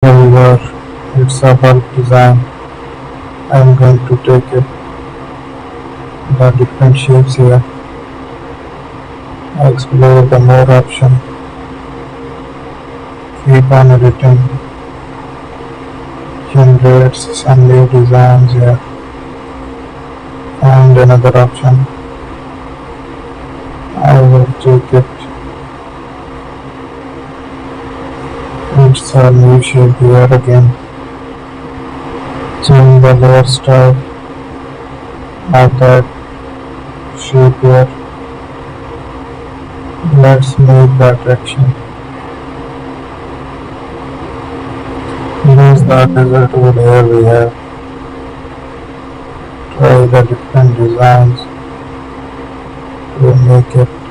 However, it's a bulk design. I'm going to take it the different shapes here. Explore the more option. Keep on editing. Generates some new designs here. Find another option. I will take it. It's a new shape here again. Change the layer style of that shape here. Let's move that direction. Here's the result over here we have. Try the different designs to make it